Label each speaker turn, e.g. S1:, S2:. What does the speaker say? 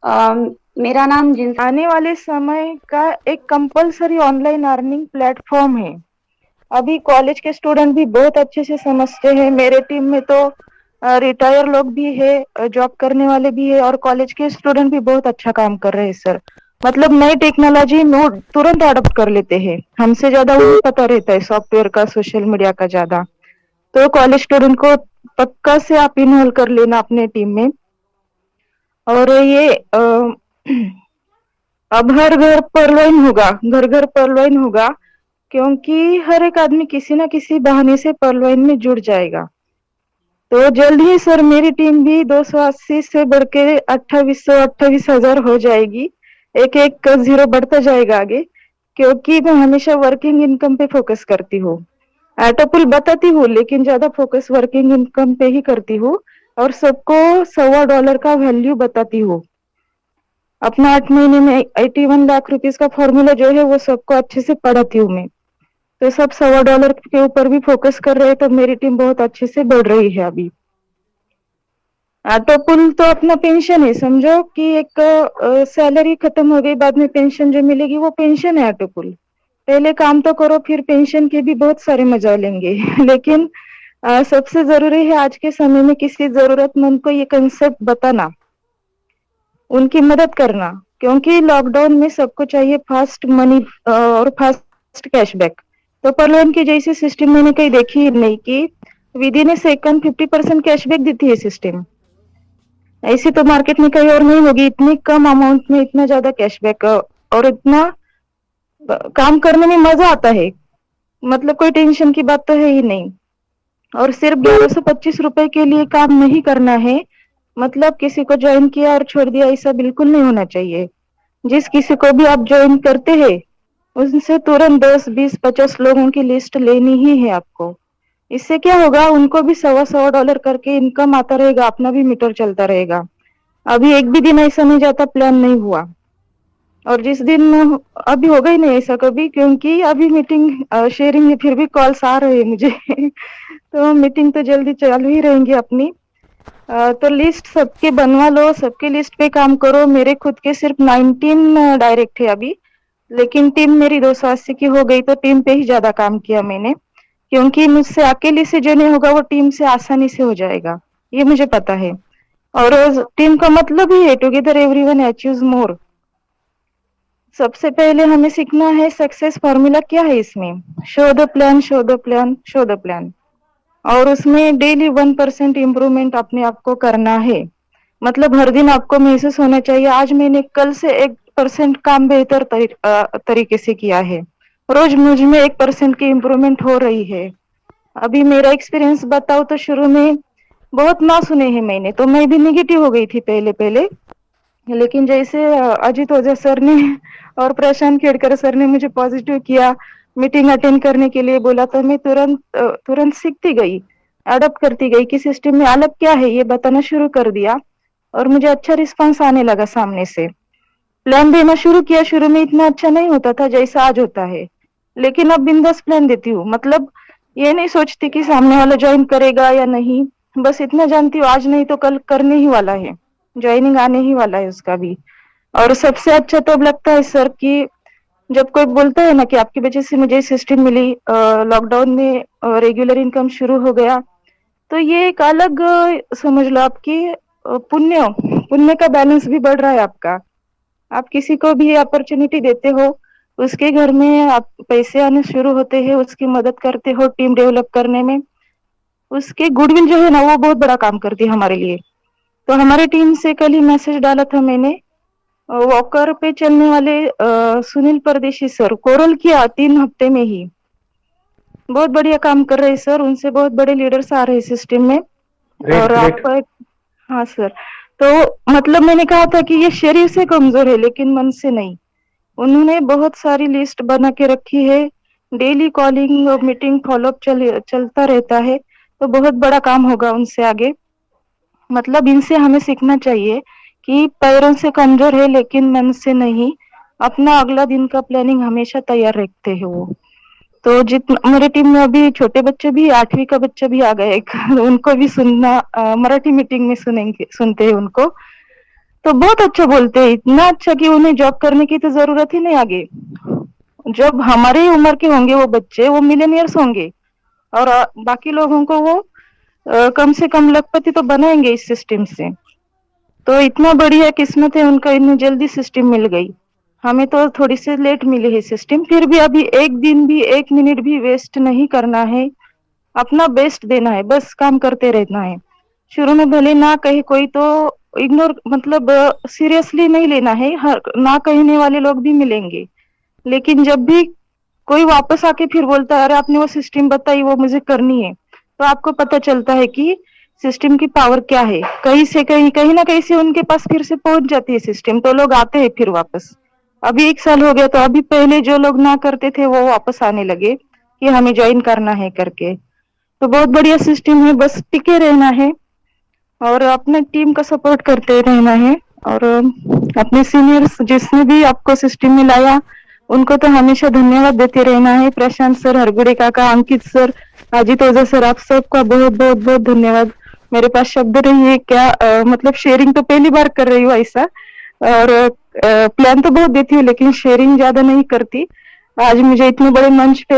S1: मेरा नाम जिन।
S2: आने वाले समय का एक कंपलसरी ऑनलाइन अर्निंग प्लेटफॉर्म है। अभी कॉलेज के स्टूडेंट भी बहुत अच्छे से समझते हैं। मेरे टीम में तो रिटायर लोग भी है, जॉब करने वाले भी है, और कॉलेज के स्टूडेंट भी बहुत अच्छा काम कर रहे हैं सर। मतलब नई टेक्नोलॉजी नो तुरंत अडॉप्ट कर लेते हैं। हमसे ज्यादा उन्हें पता रहता है सॉफ्टवेयर का, सोशल मीडिया का ज्यादा। तो कॉलेज स्टूडेंट को पक्का से आप इन्वॉल्व कर लेना अपने टीम में। और ये अब हर घर पर्वइन होगा, घर घर पर्वइन होगा, क्योंकि हर एक आदमी किसी ना किसी बहाने से पर्वइन में जुड़ जाएगा। तो जल्द ही सर मेरी टीम भी 280 से बढ़ के 2800 28,000 हो जाएगी। एक एक जीरो बढ़ता जाएगा आगे, क्योंकि मैं हमेशा वर्किंग इनकम पे फोकस करती हूँ। एटोपुल बताती हूँ, लेकिन ज्यादा फोकस वर्किंग इनकम पे ही करती हूँ। और सबको $1.25 का वैल्यू बताती हूँ। अपना 8 महीने में 81 लाख रुपीज का फॉर्मूला जो है वो सबको अच्छे से पढ़ाती हूँ मैं। तो सब $1.25 के ऊपर भी फोकस कर रहे हैं, तो मेरी टीम बहुत अच्छे से बढ़ रही है अभी। तो पुल तो अपना पेंशन है, समझो कि एक सैलरी खत्म हो गई, बाद में पेंशन जो मिलेगी वो पेंशन है ऑटो पुल। पहले काम तो करो, फिर पेंशन के भी बहुत सारे मजा लेंगे। लेकिन सबसे जरूरी है आज के समय में किसी जरूरतमंद को ये कंसेप्ट बताना, उनकी मदद करना। क्योंकि लॉकडाउन में सबको चाहिए फास्ट मनी और फास्ट कैशबैक। तो पर लोन की जैसी सिस्टम मैंने कहीं देखी ही नहीं कि with in A second 50% cashback देती है सिस्टम। ऐसी तो मार्केट में कहीं और नहीं होगी, इतनी कम अमाउंट में इतना ज्यादा कैशबैक, और इतना काम करने में मजा आता है। मतलब कोई टेंशन की बात तो है ही नहीं। और सिर्फ 1125 रुपए के लिए काम नहीं करना है। मतलब किसी को ज्वाइन किया और छोड़ दिया, ऐसा बिल्कुल नहीं होना चाहिए। जिस किसी को भी आप ज्वाइन करते हैं, उनसे तुरंत 10 20 50 लोगों की लिस्ट लेनी ही है आपको। इससे क्या होगा, उनको भी $125 करके इनकम आता रहेगा, अपना भी मीटर चलता रहेगा। अभी एक भी दिन ऐसा नहीं जाता प्लान नहीं हुआ। और जिस दिन अभी होगा ही नहीं ऐसा कभी, क्योंकि अभी मीटिंग शेयरिंग है, फिर भी कॉल्स आ रहे हैं मुझे। तो मीटिंग तो जल्दी चालू ही रहेंगी अपनी। तो लिस्ट सबके बनवा लो, सबके लिस्ट पे काम करो। मेरे खुद के सिर्फ 19 डायरेक्ट है अभी, लेकिन टीम मेरी 280 की हो गई, तो टीम पे ही ज्यादा काम किया मैंने। क्योंकि मुझसे अकेले से जो नहीं होगा वो टीम से आसानी से हो जाएगा, ये मुझे पता है। और टीम का मतलब ही है टुगेदर एवरीवन अचीव्स मोर। सबसे पहले हमें सीखना है सक्सेस फॉर्मूला क्या है इसमें। Show the plan, show the plan, show the plan. और उसमें डेली 1% इम्प्रूवमेंट अपने आप को करना है। मतलब हर दिन आपको महसूस होना चाहिए आज मैंने कल से 1% काम बेहतर तरीके से किया है। रोज मुझ में 1% की इम्प्रूवमेंट हो रही है। अभी मेरा एक्सपीरियंस बताओ तो शुरू में बहुत ना सुने हैं मैंने, तो मैं भी निगेटिव हो गई थी पहले पहले। लेकिन जैसे अजित ओझा सर ने और प्रशांत खेड़कर सर ने मुझे पॉजिटिव किया, मीटिंग अटेंड करने के लिए बोला, तो मैं तुरंत सीखती गई, अडॉप्ट करती गई कि सिस्टम में अलग क्या है ये बताना शुरू कर दिया। और मुझे अच्छा रिस्पांस आने लगा सामने से। प्लान देना शुरू किया, शुरू में इतना अच्छा नहीं होता था जैसा आज होता है। लेकिन अब बिंदास प्लान देती हूँ। मतलब ये नहीं सोचती कि सामने वाला ज्वाइन करेगा या नहीं। बस इतना जानती हूँ आज नहीं तो कल करने ही वाला है, ज्वाइनिंग आने ही वाला है उसका भी। और सबसे अच्छा तो अब लगता है सर कि जब कोई बोलता है ना कि आपकी वजह से मुझे सिस्टम मिली, लॉकडाउन में रेगुलर इनकम शुरू हो गया, तो ये एक अलग समझ लो आपकी पुण्य पुण्य का बैलेंस भी बढ़ रहा है आपका। आप किसी को भी अपॉर्चुनिटी देते हो, उसके घर में आप पैसे आने शुरू होते हैं, उसकी मदद करते हो टीम डेवलप करने में। उसके गुडविल जो है ना वो बहुत बड़ा काम करती है हमारे लिए। तो हमारी टीम से कल ही मैसेज डाला था मैंने, वॉकर पे चलने वाले सुनील परदेशी सर कोरल किया 3 हफ्ते में ही। बहुत बढ़िया काम कर रहे हैं सर, उनसे बहुत बड़े लीडर्स आ रहे हैं सिस्टम में।
S3: ग्रेट
S2: और
S3: ग्रेट।
S2: आपका, हाँ सर। तो मतलब मैंने कहा था कि ये शरीर से कमजोर है लेकिन मन से नहीं। उन्होंने बहुत सारी लिस्ट बना के रखी है। डेली कॉलिंग और मीटिंग फॉलोअप चलता रहता है। तो बहुत बड़ा काम होगा उनसे आगे। मतलब इनसे हमें सीखना चाहिए कि पैरों से कमजोर है लेकिन मन से नहीं। अपना अगला दिन का प्लानिंग हमेशा तैयार रखते हैं वो। तो जितना मेरे टीम में अभी छोटे बच्चे भी, 8वीं का बच्चा भी आ गया एक। उनको भी सुनना, मराठी मीटिंग में सुनेंगे, सुनते हैं उनको। तो बहुत अच्छा बोलते हैं, इतना अच्छा कि उन्हें जॉब करने की तो जरूरत ही नहीं आगे। जब हमारी उम्र के होंगे वो बच्चे, वो मिलेनियर्स होंगे, और बाकी लोगों को वो कम से कम लखपति तो बनाएंगे इस सिस्टम से। तो इतना बढ़िया किस्मत है उनका, इतनी जल्दी सिस्टम मिल गई। हमें तो थोड़ी सी लेट मिली है सिस्टम, फिर भी अभी एक दिन भी, एक मिनट भी वेस्ट नहीं करना है, अपना बेस्ट देना है, बस काम करते रहना है। शुरू में भले ना कहे कोई तो इग्नोर, मतलब सीरियसली नहीं लेना है, हर ना कहने वाले लोग भी मिलेंगे। लेकिन जब भी कोई वापस आके फिर बोलता है अरे आपने वो सिस्टम बताई वो मुझे करनी है, तो आपको पता चलता है कि सिस्टम की पावर क्या है। कहीं से कहीं, कहीं ना कहीं से उनके पास फिर से पहुंच जाती है सिस्टम, तो लोग आते हैं फिर वापस। अभी 1 साल हो गया, तो अभी पहले जो लोग ना करते थे वो वापस आने लगे कि हमें ज्वाइन करना है करके। तो बहुत बढ़िया सिस्टम है, बस टिके रहना है और अपने टीम का सपोर्ट करते रहना है। और अपने सीनियर्स जिसने भी आपको सिस्टम में लाया उनको तो हमेशा धन्यवाद देते रहना है। प्रशांत सर, हरगुड़े काका, अंकित सर, अजित ओझा सर, आप सबका बहुत बहुत बहुत धन्यवाद। मेरे पास शब्द नहीं है क्या, मतलब शेयरिंग तो पहली बार कर रही हूँ ऐसा, और प्लान तो बहुत देती हूँ लेकिन शेयरिंग ज्यादा नहीं करती। आज मुझे इतने बड़े मंच पे